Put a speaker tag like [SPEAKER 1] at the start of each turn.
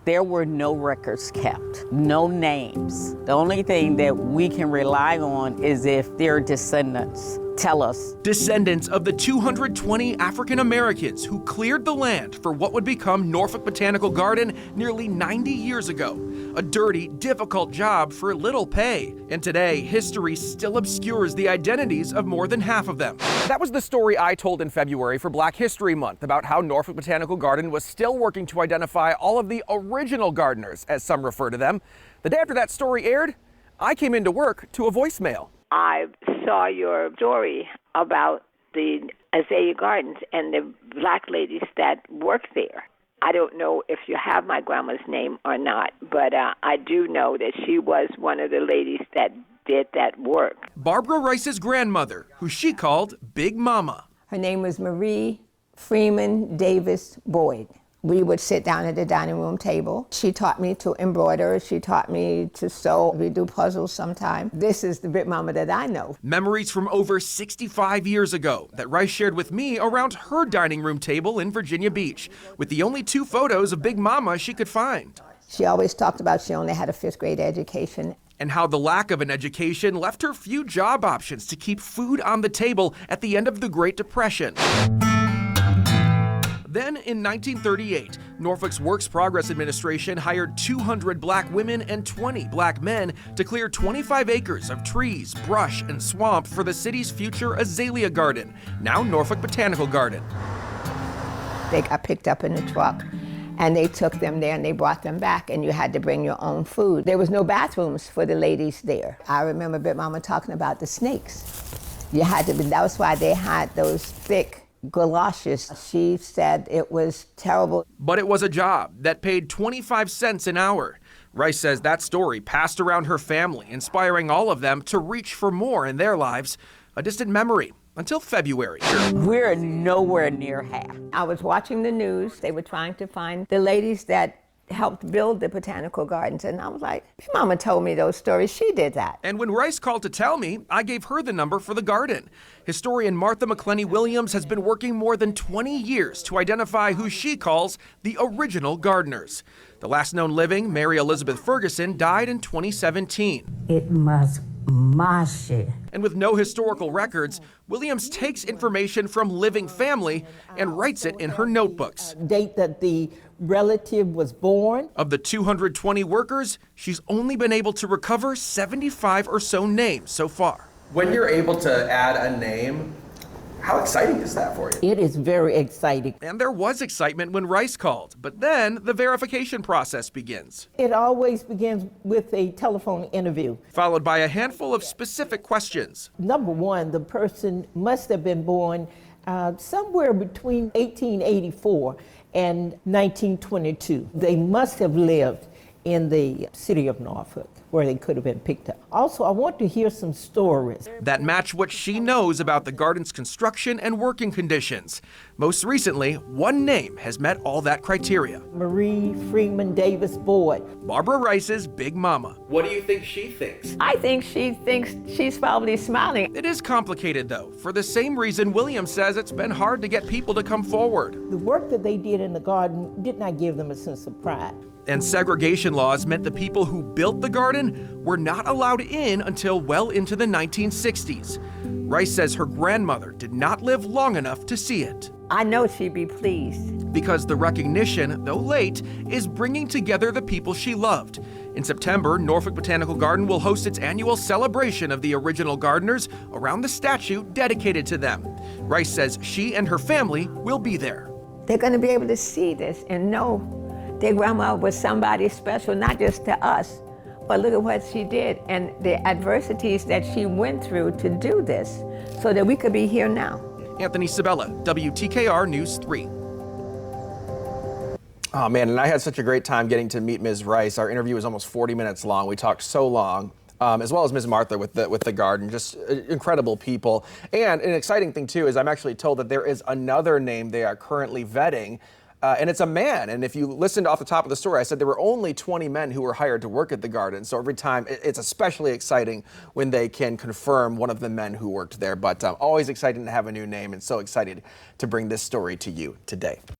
[SPEAKER 1] There were no records kept, no names. The only thing that we can rely on is if their descendants tell us.
[SPEAKER 2] Descendants of the 220 African Americans who cleared the land for what would become Norfolk Botanical Garden nearly 90 years ago. A dirty, difficult job for little pay. And today, history still obscures the identities of more than half of them. That was the story I told in February for Black History Month about how Norfolk Botanical Garden was still working to identify all of the original gardeners, as some refer to them. The day after that story aired, I came into work to a voicemail.
[SPEAKER 3] I saw your story about the Azalea Gardens and the black ladies that work there. I don't know if you have my grandma's name or not, but I do know that she was one of the ladies that did that work.
[SPEAKER 2] Barbara Rice's grandmother, who she called Big Mama.
[SPEAKER 4] Her name was Marie Freeman Davis Boyd. We would sit down at the dining room table. She taught me to embroider. She taught me to sew. We do puzzles sometimes. This is the Big Mama that I know.
[SPEAKER 2] Memories from over 65 years ago that Rice shared with me around her dining room table in Virginia Beach, with the only 2 photos of Big Mama she could find.
[SPEAKER 4] She always talked about she only had a 5th grade education.
[SPEAKER 2] And how the lack of an education left her few job options to keep food on the table at the end of the Great Depression. Then, in 1938, Norfolk's Works Progress Administration hired 200 black women and 20 black men to clear 25 acres of trees, brush, and swamp for the city's future Azalea Garden, now Norfolk Botanical Garden.
[SPEAKER 4] They got picked up in a truck, and they took them there and they brought them back, and you had to bring your own food. There was no bathrooms for the ladies there. I remember Big Mama talking about the snakes. You had to be, that was why they had those thick galoshes. She said it was terrible.
[SPEAKER 2] But it was a job that paid 25 cents an hour. Rice says that story passed around her family, inspiring all of them to reach for more in their lives, a distant memory until February.
[SPEAKER 1] We're nowhere near half.
[SPEAKER 4] I was watching the news. They were trying to find the ladies that helped build the botanical gardens, and I was like, Mama told me those stories. She did that.
[SPEAKER 2] And when Rice called to tell me, I gave her the number for the garden. Historian Martha McClenny Williams has been working more than 20 years to identify who she calls the original gardeners. The last known living, Mary Elizabeth Ferguson, died in 2017.
[SPEAKER 5] It must marshy.
[SPEAKER 2] And with no historical records, Williams takes information from living family and writes it in her notebooks.
[SPEAKER 6] Date that the relative was born.
[SPEAKER 2] Of the 220 workers, she's only been able to recover 75 or so names so far. When you're able to add a name, how exciting is that for you?
[SPEAKER 6] It is very exciting.
[SPEAKER 2] And there was excitement when Rice called, but then the verification process begins.
[SPEAKER 6] It always begins with a telephone interview.
[SPEAKER 2] Followed by a handful of specific questions.
[SPEAKER 6] Number one, the person must have been born somewhere between 1884 and 1922. They must have lived in the city of Norfolk, where they could have been picked up. Also, I want to hear some stories
[SPEAKER 2] that match what she knows about the garden's construction and working conditions. Most recently, one name has met all that criteria.
[SPEAKER 6] Marie Freeman Davis Boyd.
[SPEAKER 2] Barbara Rice's Big Mama. What do you think she thinks?
[SPEAKER 4] I think she thinks she's probably smiling.
[SPEAKER 2] It is complicated, though, for the same reason Williams says it's been hard to get people to come forward.
[SPEAKER 6] The work that they did in the garden did not give them a sense of pride.
[SPEAKER 2] And segregation laws meant the people who built the garden were not allowed in until well into the 1960s. Rice says her grandmother did not live long enough to see it.
[SPEAKER 4] I know she'd be pleased.
[SPEAKER 2] Because the recognition, though late, is bringing together the people she loved. In September, Norfolk Botanical Garden will host its annual celebration of the original gardeners around the statue dedicated to them. Rice says she and her family will be there.
[SPEAKER 4] They're going to be able to see this and know their grandma was somebody special, not just to us, but look at what she did and the adversities that she went through to do this so that we could be here now.
[SPEAKER 2] Anthony Sabella, WTKR News 3. Oh man, and I had such a great time getting to meet Ms. Rice. Our interview was almost 40 minutes long. We talked so long. As well as Ms. Martha with the garden, just incredible people. And an exciting thing too is I'm actually told that there is another name they are currently vetting. And it's a man. And if you listened off the top of the story, I said there were only 20 men who were hired to work at the garden. So every time, it's especially exciting when they can confirm one of the men who worked there. But always exciting to have a new name and so excited to bring this story to you today.